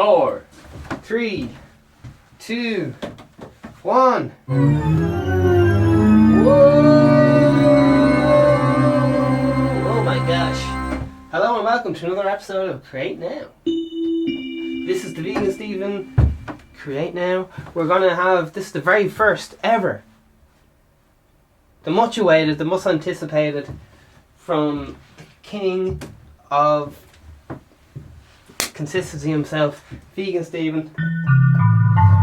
4, 3, 2, 1. Oh my gosh. Hello and welcome to another episode of Create Now. This is the Vegan Stephen. Create Now. We're going to have, this is the very first ever, the much awaited, the most anticipated, from the king of consistency himself, Vegan Stephen.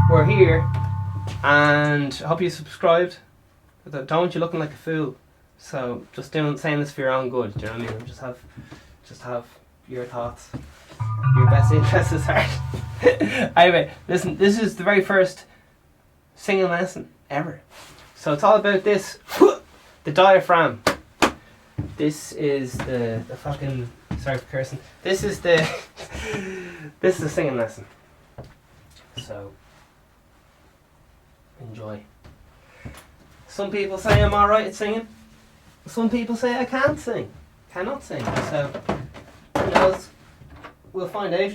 We're here, and I hope you subscribed. I don't want you looking like a fool, so just saying this for your own good. Do you know what I mean? Just have your thoughts, your best interests at heart. Anyway, listen. This is the very first singing lesson ever, so it's all about this. The diaphragm. This is the fucking, sorry for cursing. This is the singing lesson. So enjoy. Some people say I'm alright at singing. Some people say I cannot sing. So who knows? We'll find out.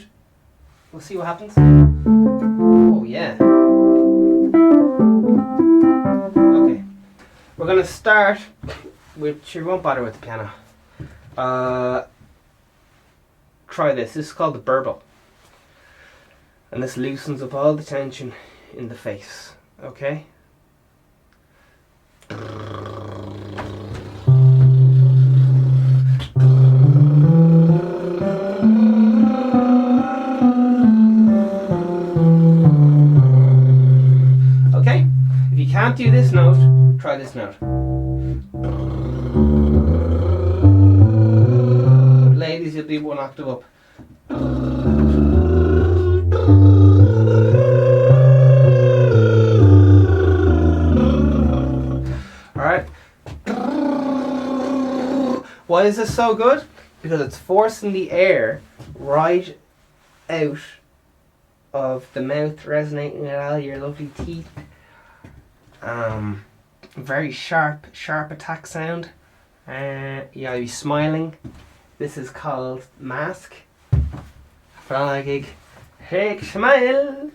We'll see what happens. Oh yeah. Okay. We're gonna start with, you won't bother with the piano. Try this. This is called the burble. And this loosens up all the tension in the face. Okay? Okay? If you can't do this note, try this note. Ladies, you'll be one octave up. Alright. Why is this so good? Because it's forcing the air right out of the mouth, resonating with all your lovely teeth. Very sharp attack sound. You'll be smiling. This is called mask. For a gig. Hey, smile.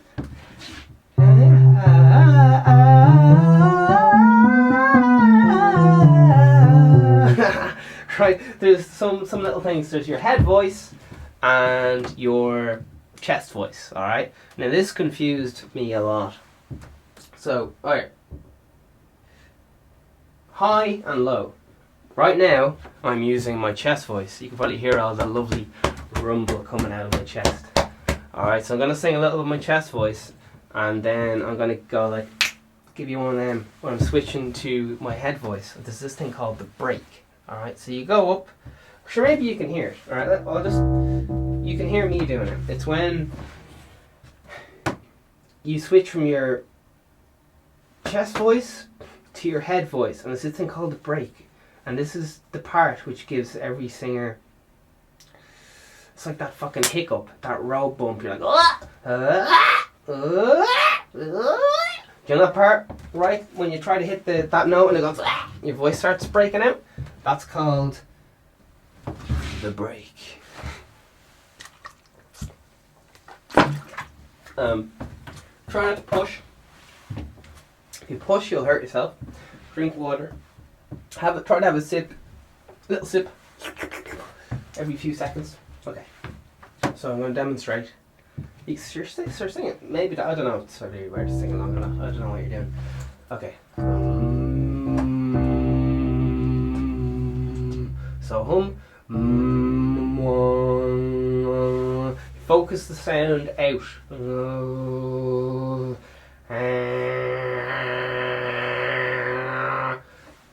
Right, there's some little things. There's your head voice and your chest voice. All right. Now this confused me a lot. So, all right. High and low. Right now, I'm using my chest voice. You can probably hear all the lovely rumble coming out of my chest. Alright, so I'm going to sing a little of my chest voice, and then I'm going to go like, give you one of them when I'm switching to my head voice. There's this thing called the break. Alright, so you go up. Sure, maybe you can hear it. Alright, you can hear me doing it. It's when you switch from your chest voice to your head voice, and there's this thing called the break. And this is the part which gives every singer, it's like that fucking hiccup, that road bump. You're like, do you know that part, right? When you try to hit that note and it goes, your voice starts breaking out. That's called the break. Try not to push. If you push, you'll hurt yourself. Drink water. Try to have a little sip, every few seconds. Okay. So I'm going to demonstrate. You start singing. Maybe I don't know. It's really weird to sing along or not. I don't know what you're doing. Okay. So hum. Focus the sound out.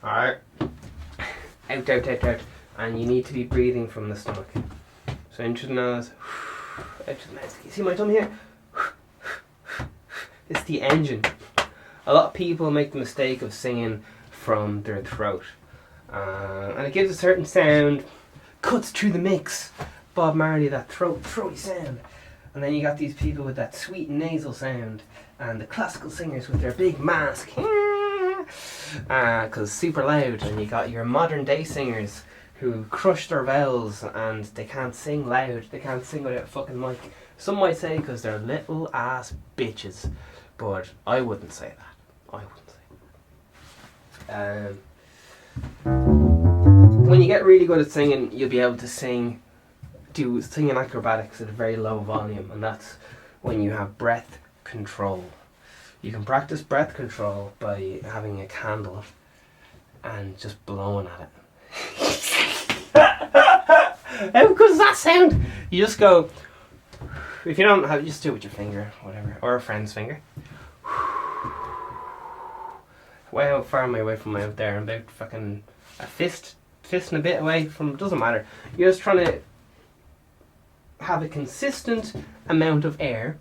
Alright. Out. And you need to be breathing from the stomach. So in through the nose, out to the mouth. You see my tongue here? It's the engine. A lot of people make the mistake of singing from their throat. And it gives a certain sound, cuts through the mix. Bob Marley, that throaty sound. And then you got these people with that sweet nasal sound. And the classical singers with their big mask. Because it's super loud. And you got your modern day singers who crush their vowels and they can't sing loud. They can't sing without a fucking mic. Some might say because they're little ass bitches, but I wouldn't say that. I wouldn't say that. When you get really good at singing, you'll be able to sing acrobatics at a very low volume, and that's when you have breath control. You can practice breath control by having a candle and just blowing at it. How good does that sound? You just go, if you don't have, just do it with your finger, whatever, or a friend's finger. How far am I away from my out there? I'm about fucking a fist and a bit away from, doesn't matter. You're just trying to have a consistent amount of air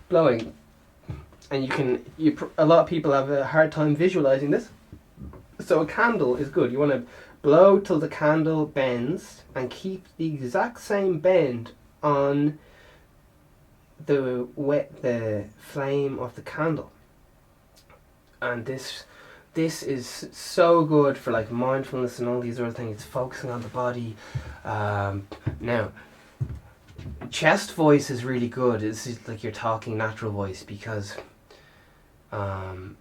blowing, and a lot of people have a hard time visualizing this, so a candle is good. You want to blow till the candle bends and keep the exact same bend on the flame of the candle, and this is so good for like mindfulness and all these other things. It's focusing on the body. Now chest voice is really good. It's like you're talking natural voice, because you're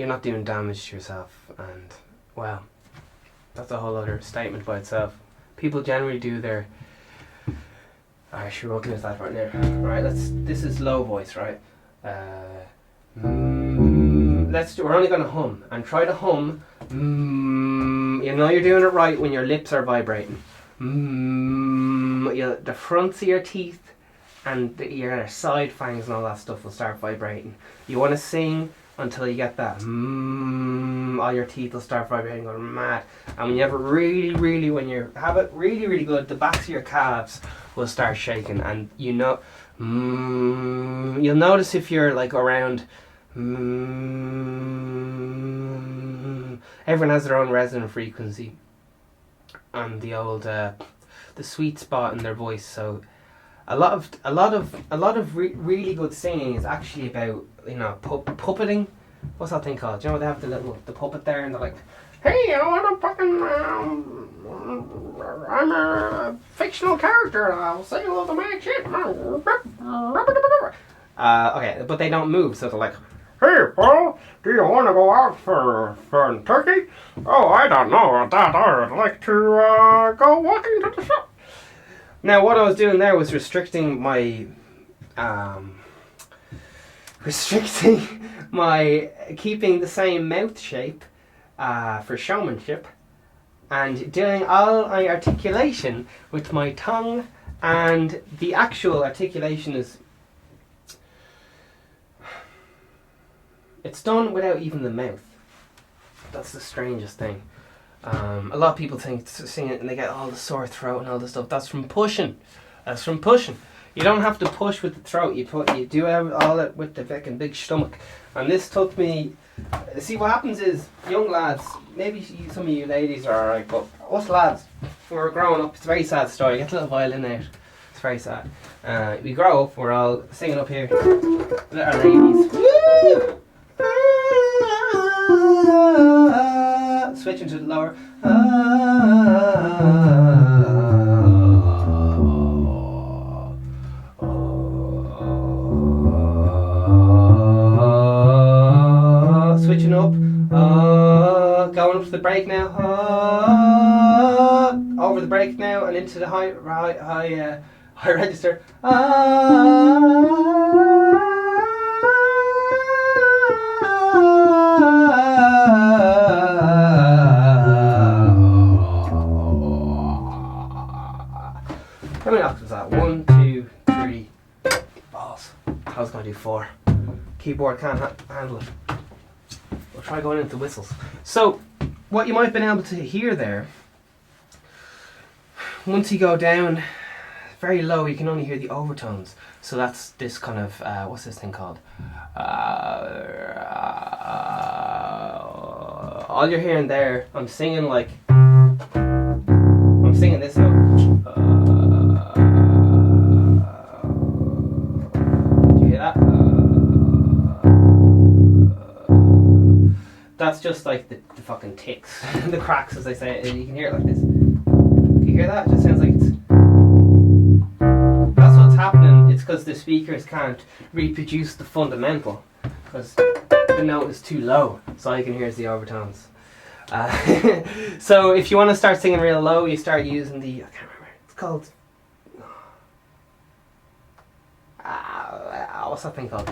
not doing damage to yourself, and well, that's a whole other statement by itself. People generally do their sure, we'll get that right now. Right, this is low voice, right? We're only gonna hum, and try to hum. You know you're doing it right when your lips are vibrating. The fronts of your teeth and your side fangs and all that stuff will start vibrating. You want to sing until you get that. All your teeth will start vibrating, going mad. And when you have it when you have it really good, the backs of your calves will start shaking, and you'll notice if you're like around. Everyone has their own resonant frequency and the old the sweet spot in their voice. So a lot of really good singing is actually about, puppeting. What's that thing called? You know, they have the puppet there, and they're like, hey, I'm a fictional character, and I'll say all the mad shit. Okay, but they don't move, so they're like, hey, Paul, do you want to go out for turkey? Oh, I don't know about that. I'd like to go walking to the shop. Now, what I was doing there was restricting my keeping the same mouth shape for showmanship, and doing all my articulation with my tongue, and the actual articulation is, it's done without even the mouth. That's the strangest thing. A lot of people think sing it and they get all the sore throat and all this stuff. That's from pushing. You don't have to push with the throat. You do all it with the fucking big stomach. And this took me. See, what happens is, young lads, maybe some of you ladies are alright, but us lads, when we're growing up, it's a very sad story. Get a little violin out. It's very sad. We grow up, we're all singing up here. Little ladies. Switching to the lower. Switching up. Going up to the break now. Over the break now and into the high register. How many octaves is that? 1, 2, 3. Balls. I was going to do 4. Keyboard can't handle it. We'll try going into whistles. So, what you might have been able to hear there, once you go down very low, you can only hear the overtones. So that's this kind of, what's this thing called? All you're hearing there, I'm singing this now. Do you hear that? That's just like the fucking ticks, the cracks, as they say. You can hear it like this. Can you hear that? It just sounds like it's. the speakers can't reproduce the fundamental because the note is too low, so all you can hear is the overtones. So if you want to start singing real low, you start using the, I can't remember, it's called, what's that thing called?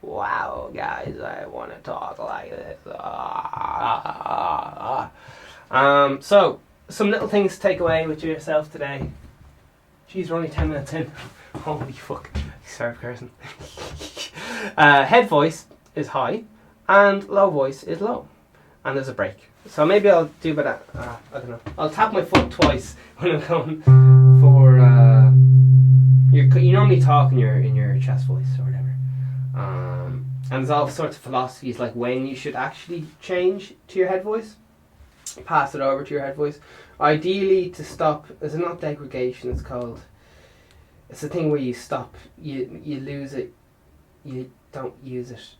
Wow, guys, I want to talk like this. So, some little things to take away with yourself today. Jeez, we're only 10 minutes in. Holy fuck. Sorry, person. Head voice is high, and low voice is low. And there's a break. So maybe I'll do about that. I don't know. I'll tap my foot twice when I'm going for. You normally talk in your chest voice or whatever. And there's all sorts of philosophies like when you should actually change to your head voice, pass it over to your head voice. Ideally, to stop. It's not degradation. It's called. It's the thing where you stop. You lose it. You don't use it.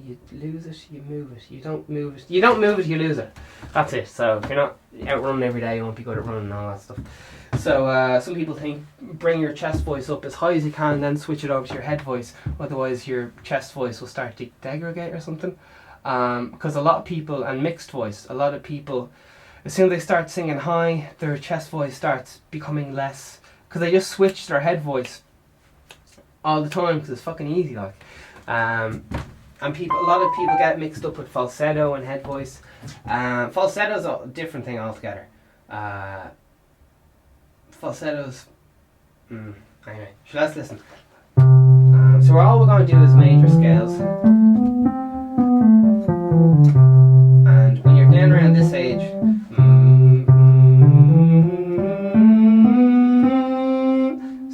You lose it, you move it. You don't move it. You don't move it, you lose it. That's it. So if you're not out running every day, you won't be good at running and all that stuff. So some people think bring your chest voice up as high as you can, then switch it over to your head voice. Otherwise, your chest voice will start to degrade or something. Because a lot of people, and mixed voice, a lot of people, as soon as they start singing high, their chest voice starts becoming less. Because they just switch their head voice all the time because it's fucking easy, like. And a lot of people get mixed up with falsetto and head voice. Falsetto is a different thing altogether. Falsettos. Anyway, so let's listen. So all we're going to do is major scales. And when you're down around this age,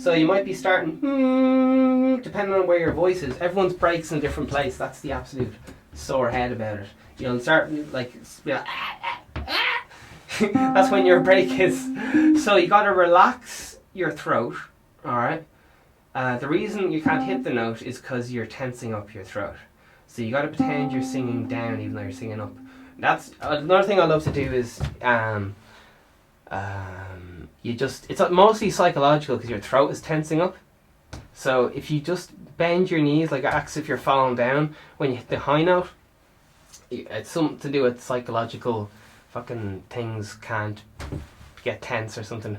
so you might be starting, depending on where your voice is. Everyone's breaks in a different place. That's the absolute sore head about it. You'll start like, that's when your break is. So you got to relax your throat. All right. The reason you can't hit the note is because you're tensing up your throat. So you got to pretend you're singing down even though you're singing up. That's another thing I love to do is it's mostly psychological because your throat is tensing up. So if you just bend your knees like as if you're falling down when you hit the high note, it's something to do with psychological fucking things can't get tense or something.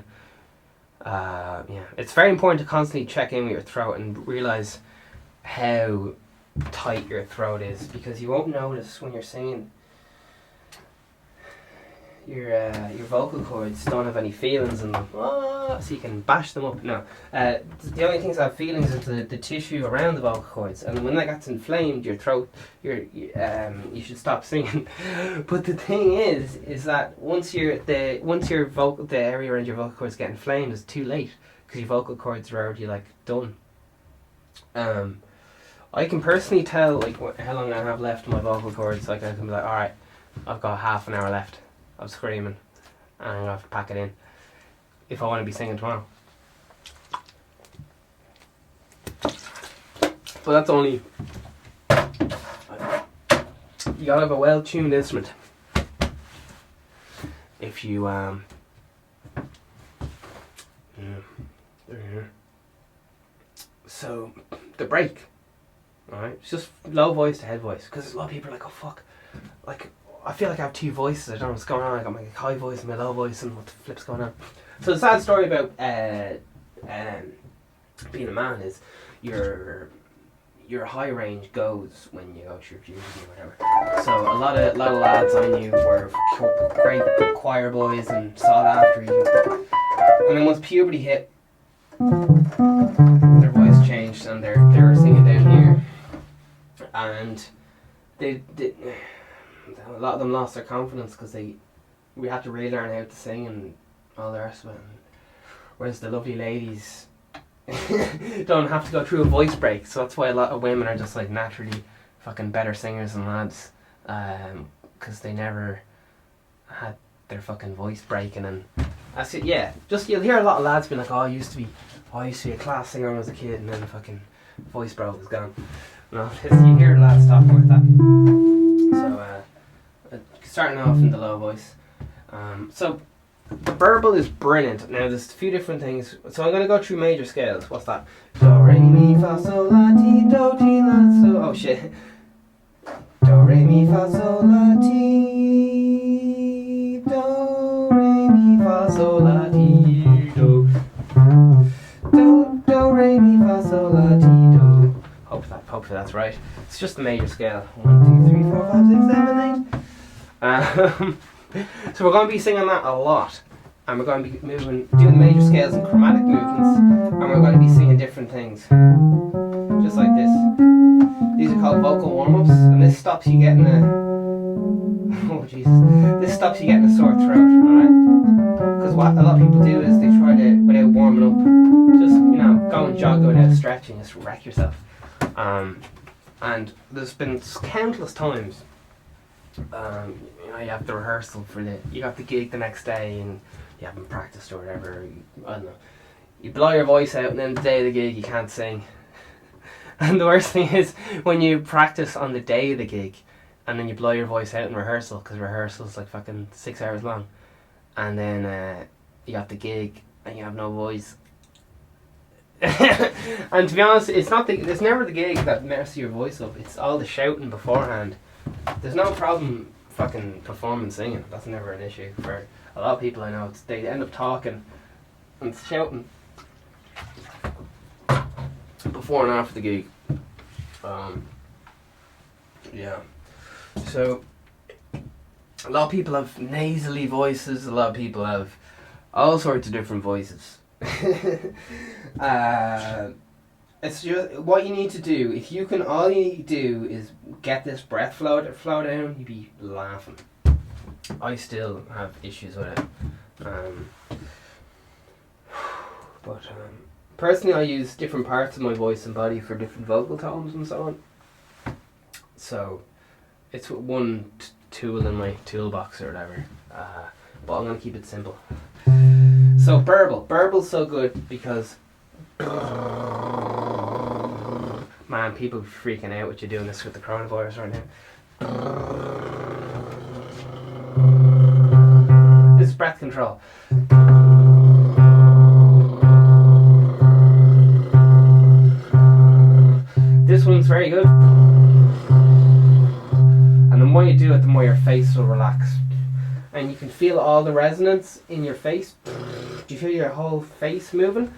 Yeah, it's very important to constantly check in with your throat and realize how tight your throat is, because you won't notice when you're singing. Your vocal cords don't have any feelings in them, so you can bash them up. No, the only things that have feelings is the tissue around the vocal cords, and when that gets inflamed, your throat, you should stop singing. But the thing is that once the area around your vocal cords get inflamed, it's too late because your vocal cords are already like done. I can personally tell like how long I have left in my vocal cords. Like I can be like, all right, I've got half an hour left of screaming, and I'm gonna have to pack it in if I want to be singing tomorrow. But that's only, you gotta have a well-tuned instrument. If you so the break, alright, it's just low voice to head voice, because a lot of people are like, oh fuck, like I feel like I have two voices. I don't know what's going on. I got my high voice and my low voice, and what the flip's going on. So the sad story about being a man is your high range goes when you go through puberty or whatever. So a lot of lads I knew were great choir boys and sought after even. And then once puberty hit, their voice changed and they were singing down here, and a lot of them lost their confidence because we had to relearn how to sing and all the rest of it. Whereas the lovely ladies don't have to go through a voice break, so that's why a lot of women are just like naturally fucking better singers than lads, because they never had their fucking voice breaking. And that's it. Yeah, just you'll hear a lot of lads being like, oh, I used to be a class singer when I was a kid, and then the fucking voice broke, was gone. No, you hear lads talking about that. So starting off in the low voice. So the verbal is brilliant. Now there's a few different things. So I'm going to go through major scales. What's that? Do, re, mi, fa, sol, la, ti, do, ti, la, so. Oh shit. Do, re, mi, fa, sol, la, ti, do, re, mi, fa, sol, la, ti, do. Do, re, mi, fa, sol, la, ti, do. Hopefully that's right. It's just the major scale. 1, 2, 3, 4, 5, 6, 7, 8. So we're going to be singing that a lot. And we're going to be doing the major scales and chromatic movements. And we're going to be singing different things. Just like this. These are called vocal warm-ups. And this stops you getting a... Oh Jesus. This stops you getting a sore throat, alright? Because what a lot of people do is they try to, without warming up, just, go and jog without stretching, just wreck yourself. And there's been countless times, you have the rehearsal you have the gig the next day and you haven't practiced or whatever, I don't know. You blow your voice out and then the day of the gig you can't sing. And the worst thing is when you practice on the day of the gig and then you blow your voice out in rehearsal, because rehearsal's like fucking 6 hours long, and then you got the gig and you have no voice. And to be honest, it's never the gig that messes your voice up. It's all the shouting beforehand. There's no problem fucking performing singing. That's never an issue for a lot of people I know. They end up talking and shouting before and after the gig. Yeah. So a lot of people have nasally voices. A lot of people have all sorts of different voices. It's just what you need to do. If you can, all you need to do is get this breath flow down. You'd be laughing. I still have issues with it, but personally, I use different parts of my voice and body for different vocal tones and so on. So it's one tool in my toolbox or whatever. But I'm gonna keep it simple. So burbal's so good because man, people are freaking out with you doing this with the coronavirus right now. It's breath control. This one's very good. And the more you do it, the more your face will relax. And you can feel all the resonance in your face. Do you feel your whole face moving?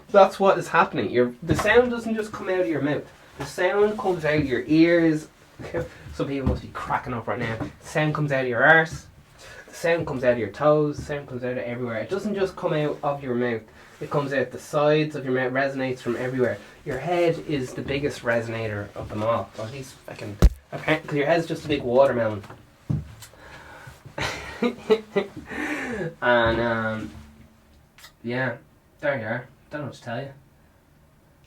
That's what is happening. The sound doesn't just come out of your mouth. The sound comes out of your ears. Some people must be cracking up right now. The sound comes out of your arse. The sound comes out of your toes. The sound comes out of everywhere. It doesn't just come out of your mouth. It comes out the sides of your mouth, resonates from everywhere. Your head is the biggest resonator of them all. Or at least because your head's just a big watermelon. And yeah, there you are. Don't know what to tell you.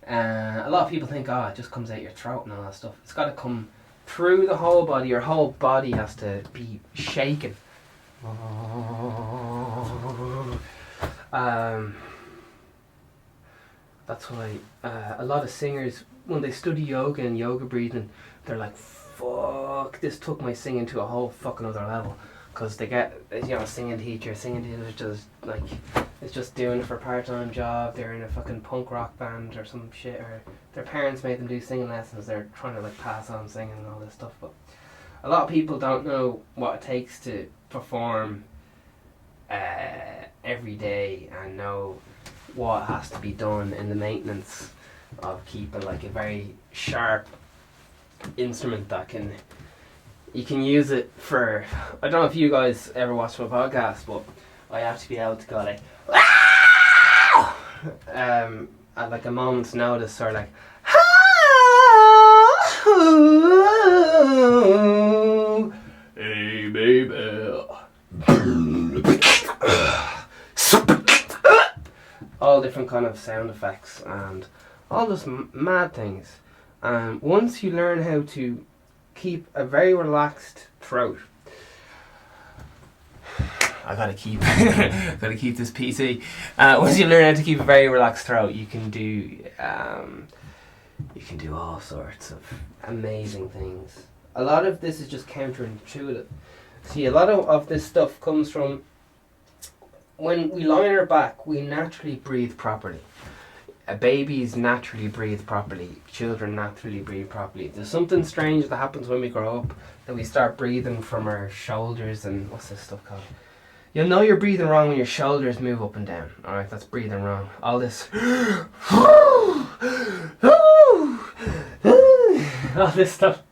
A lot of people think, it just comes out your throat and all that stuff. It's got to come through the whole body. Your whole body has to be shaken. That's why a lot of singers, when they study yoga and yoga breathing, they're like, fuck, this took my singing to a whole fucking other level. Because they get, singing teacher just like, it's just doing it for a part-time job. They're in a fucking punk rock band or some shit, or their parents made them do singing lessons. They're trying to like pass on singing and all this stuff. But a lot of people don't know what it takes to perform every day and know what has to be done in the maintenance of keeping like a very sharp instrument that you can use it for, I don't know if you guys ever watch my podcast, but I have to be able to go like at like a moment's notice, or like hey baby, all different kind of sound effects and all those mad things. Once you learn how to keep a very relaxed throat, I gotta keep this PC. Once you learn how to keep a very relaxed throat, you can do all sorts of amazing things. A lot of this is just counterintuitive. See, a lot of this stuff comes from when we lie on our back, we naturally breathe properly. Babies naturally breathe properly. Children naturally breathe properly. There's something strange that happens when we grow up, that we start breathing from our shoulders and what's this stuff called? You'll know you're breathing wrong when your shoulders move up and down. Alright, that's breathing wrong. All this all this stuff.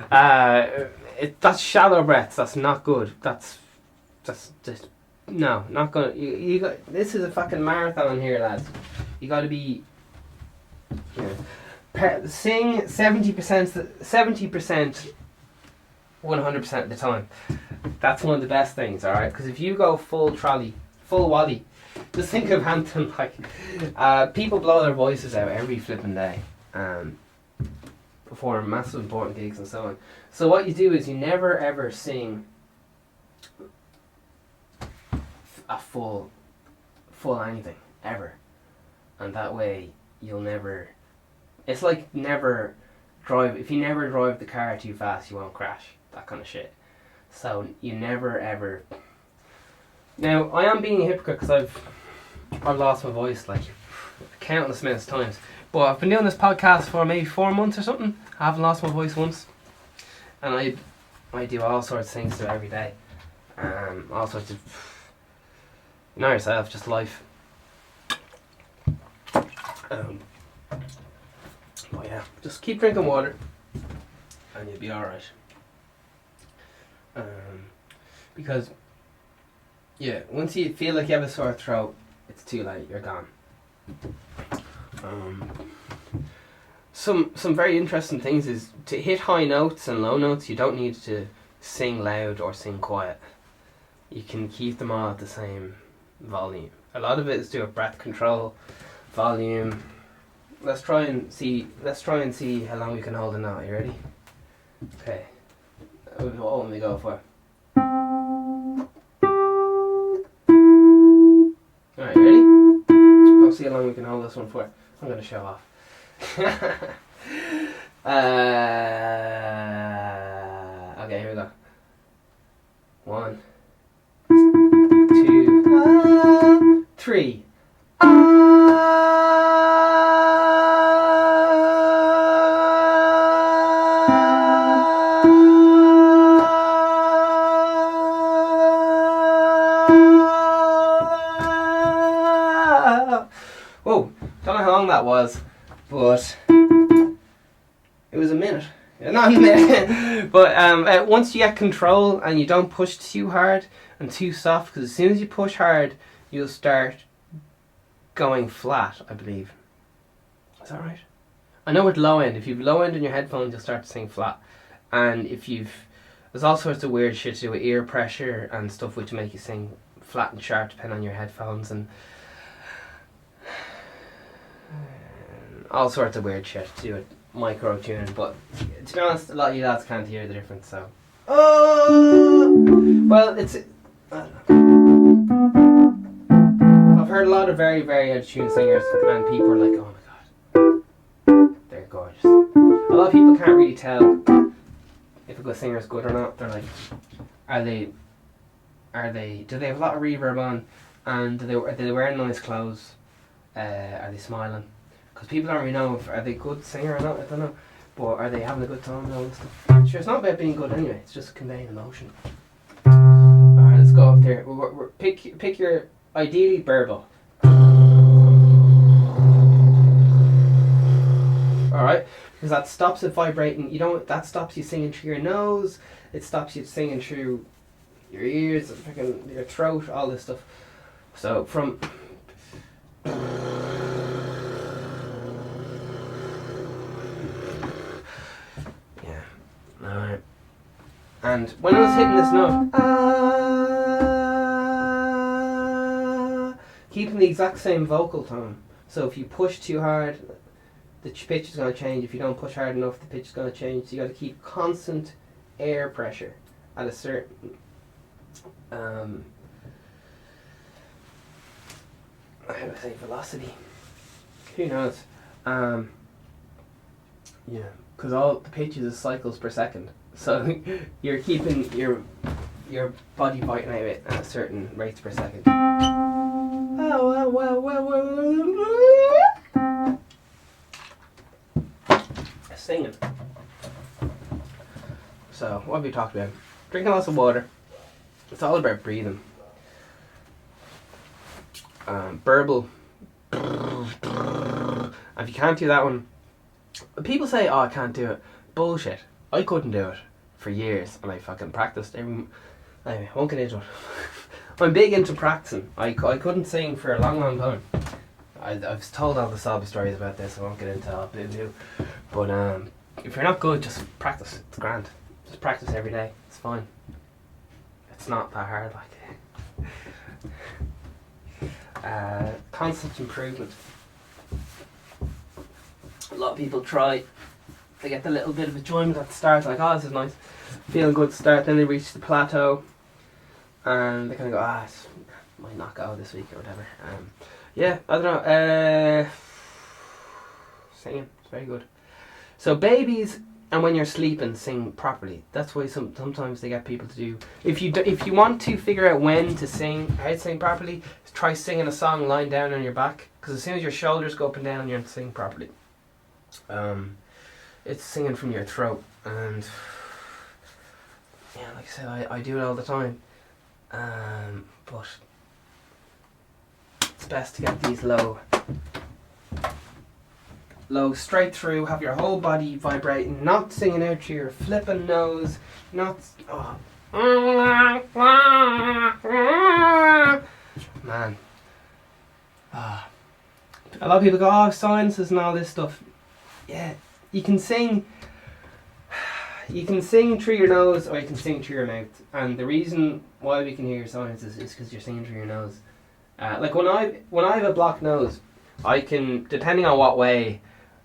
That's shallow breaths. That's not good. That's just no, not gonna. You got. This is a fucking marathon here, lads. You got to be. You know, sing 70%, 100% of the time. That's one of the best things, all right? Because if you go full trolley, full waddy, just think of Hampton like people blow their voices out every flipping day. Perform massive important gigs and so on. So what you do is you never ever sing a full anything ever, and that way you'll never. It's like never drive. If you never drive the car too fast, you won't crash. That kind of shit. So you never ever. Now I am being a hypocrite because I've lost my voice like countless minutes times. But I've been doing this podcast for maybe 4 months or something. I haven't lost my voice once, and I do all sorts of things to it every day. All sorts of, you know yourself, just life. But yeah, just keep drinking water, and you'll be all right. Because yeah, once you feel like you have a sore throat, it's too late. You're gone. Some very interesting things is to hit high notes and low notes. You don't need to sing loud or sing quiet. You can keep them all at the same volume. A lot of it is to do with breath control, volume. Let's try and see how long we can hold a note. You ready? Okay. What one we go for? Alright, ready? We'll see how long we can hold this one for. I'm going to show off. Okay, here we go. 1, 2, 3. Whoa, don't know how long that was, but it was a minute. Not a minute. But once you get control and you don't push too hard and too soft, because as soon as you push hard, you'll start going flat, I believe. Is that right? I know with low end, if you've low end in your headphones, you'll start to sing flat. And there's all sorts of weird shit to do with ear pressure and stuff which make you sing flat and sharp depending on your headphones, and all sorts of weird shit to do with micro tuning. But to be honest, a lot of you lads can't hear the difference, so well, it's I don't know. I've heard a lot of very, very out-of-tune singers, and people are like, oh my god, they're gorgeous. A lot of people can't really tell if a good singer is good or not. They're like, do they have a lot of reverb on, and are they wearing nice clothes, are they smiling? Because people don't really know are they a good singer or not, I don't know. But are they having a good time and all this stuff? Sure, it's not about being good anyway, it's just conveying emotion. Alright, let's go up there. Pick your, ideally, burble. Alright, because that stops it vibrating. That stops you singing through your nose, it stops you singing through your ears, your throat, all this stuff. So from alright. And when I was hitting this note, keeping the exact same vocal tone. So if you push too hard, the pitch is going to change. If you don't push hard enough, the pitch is going to change. So you got to keep constant air pressure at a certain how do I say, velocity? Who knows? Yeah, because all the pitches is cycles per second. So you're keeping your body vibrating at certain rates per second. Singing. So, what have we talked about? Drinking lots of water. It's all about breathing. Burble. And if you can't do that one, people say, oh, I can't do it. Bullshit. I couldn't do it for years, and I fucking practiced every... Anyway, I won't get into it. I'm big into practicing. I couldn't sing for a long time. I've told all the sob stories about this, I won't get into all boo-boo. But if you're not good, just practice. It's grand. Just practice every day. It's fine. It's not that hard, like. Constant improvement. A lot of people try. They get the little bit of enjoyment at the start, like, oh, this is nice. Feeling good to start, then they reach the plateau. And they kind of go, it might not go this week or whatever. Yeah, I don't know. Singing, it's very good. So babies, and when you're sleeping, sing properly. That's why sometimes they get people to do. If you want to figure out when to sing, how to sing properly, try singing a song lying down on your back. Because as soon as your shoulders go up and down, you're not singing properly. It's singing from your throat, and yeah, like I said, I do it all the time. But it's best to get these low straight through, have your whole body vibrating, not singing out through your flipping nose, not man. A lot of people go, oh, sinuses and all this stuff. Yeah, you can sing through your nose, or you can sing through your mouth. And the reason why we can hear your sinuses is because you're singing through your nose. Like when I have a blocked nose, I can, depending on what way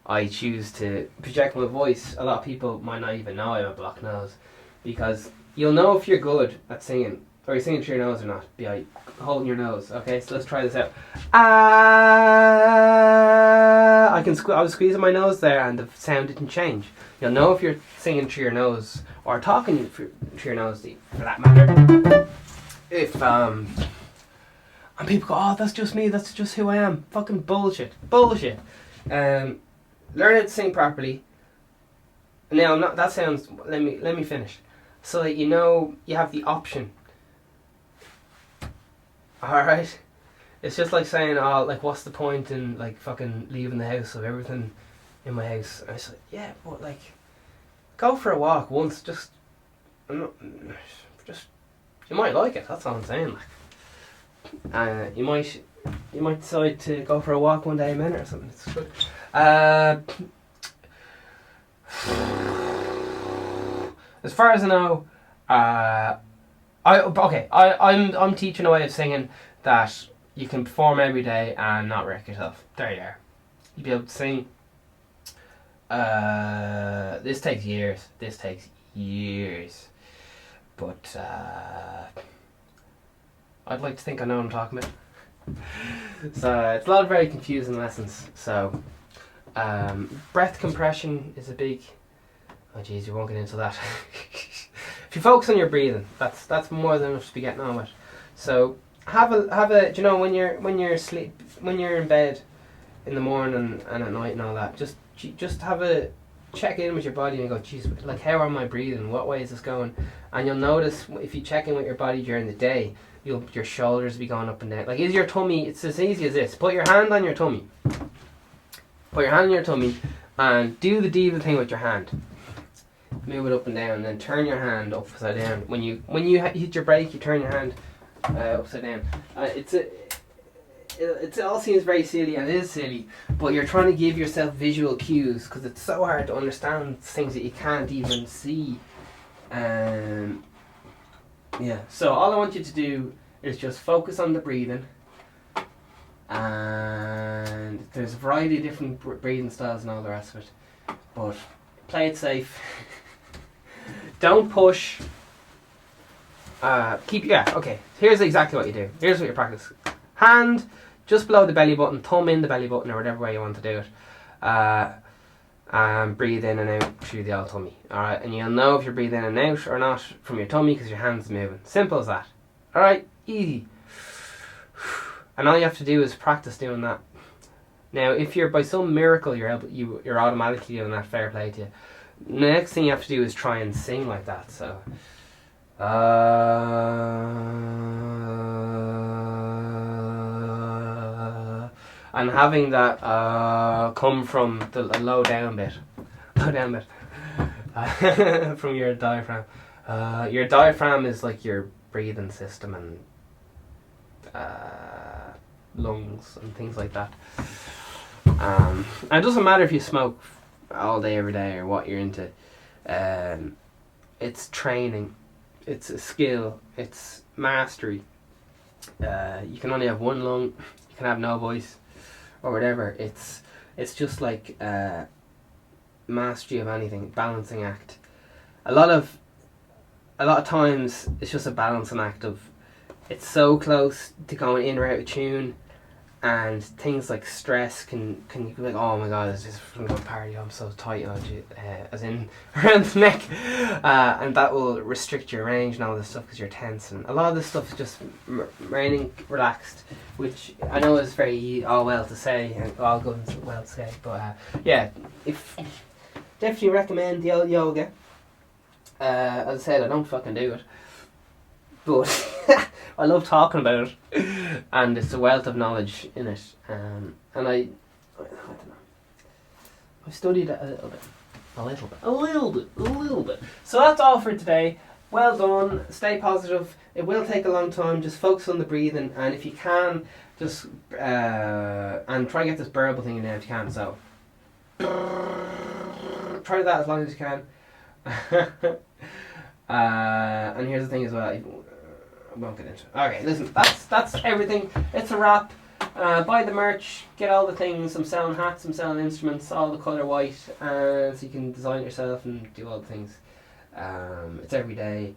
I choose to project my voice, a lot of people might not even know I have a blocked nose, because you'll know if you're good at singing, or you're singing through your nose or not, by holding your nose. Okay, so let's try this out. I was squeezing my nose there, and the sound didn't change. You'll know if you're singing through your nose, or talking through your nose, for that matter. If and people go, oh, that's just me, that's just who I am. Fucking bullshit. Learn how to sing properly. Now, that sounds. Let me finish, so that you know you have the option. All right. It's just like saying, oh, like, what's the point in, like, fucking leaving the house of everything in my house? And it's like, yeah, but, like, go for a walk once. Just you might like it. That's all I'm saying. Like, you might decide to go for a walk one day a minute or something. It's good. As far as I know, I'm teaching a way of singing that you can perform every day and not wreck yourself. There you are. You'll be able to sing. This takes years. But I'd like to think I know what I'm talking about. So it's a lot of very confusing lessons. So breath compression is a big... Oh jeez, we won't get into that. If you focus on your breathing, that's more than enough to be getting on with. So have a do you know when you're in bed in the morning and at night and all that, just have a check in with your body and go, geez, like, how am I breathing? What way is this going? And you'll notice if you check in with your body during the day, your shoulders will be going up and down. Like, is your tummy? It's as easy as this. Put your hand on your tummy. And do the diva thing with your hand. Move it up and down, and then turn your hand upside down. When you hit your brake, you turn your hand upside down. It all seems very silly, and it is silly, but you're trying to give yourself visual cues, because it's so hard to understand things that you can't even see. Yeah, so all I want you to do is just focus on the breathing, and there's a variety of different breathing styles and all the rest of it, but play it safe. Don't push. Okay, here's exactly what you do. Here's what you practice. Hand just below the belly button, thumb in the belly button, or whatever way you want to do it. And breathe in and out through the old tummy. Alright, and you'll know if you're breathing in and out or not from your tummy because your hand's moving. Simple as that. Alright, easy. And all you have to do is practice doing that. Now, if you're by some miracle you're automatically doing that, fair play to you. The next thing you have to do is try and sing like that. So, and having that come from the low down bit, from your diaphragm. Your diaphragm is like your breathing system and lungs and things like that. And it doesn't matter if you smoke all day every day or what you're into. It's training, it's a skill, it's mastery. You can only have one lung, you can have no voice or whatever. It's just like mastery of anything, balancing act. A lot of times it's just a balancing act of, it's so close to going in or out of tune. And things like stress can you be like, oh my god, this is from going party, I'm so tight, as in around the neck, and that will restrict your range and all this stuff because you're tense. And a lot of this stuff is just remaining relaxed, which I know is very all well to say and all good and well to say, but yeah, if definitely recommend the old yoga. As I said, I don't fucking do it, but I love talking about it, and it's a wealth of knowledge in it. And I don't know. I've studied it a little bit. So that's all for today. Well done. Stay positive. It will take a long time. Just focus on the breathing, and if you can, just and try to get this burble thing in there if you can. So try that as long as you can. And here's the thing as well. I won't get into it. Okay, listen, that's everything. It's a wrap. Buy the merch, get all the things. I'm selling hats, I'm selling instruments, all the colour white, so you can design it yourself and do all the things. It's every day.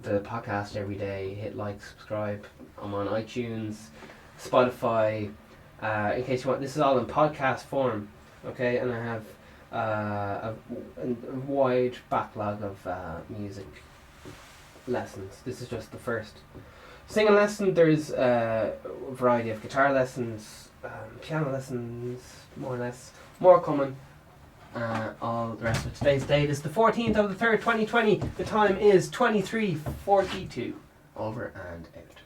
The podcast every day. Hit like, subscribe. I'm on iTunes, Spotify. In case you want, this is all in podcast form. Okay, and I have a wide backlog of music lessons. This is just the first singing lesson. There's a variety of guitar lessons, piano lessons, more or less, more coming. All the rest of today's date is the 14th of the 3rd, 2020. The time is 23:42. Over and out.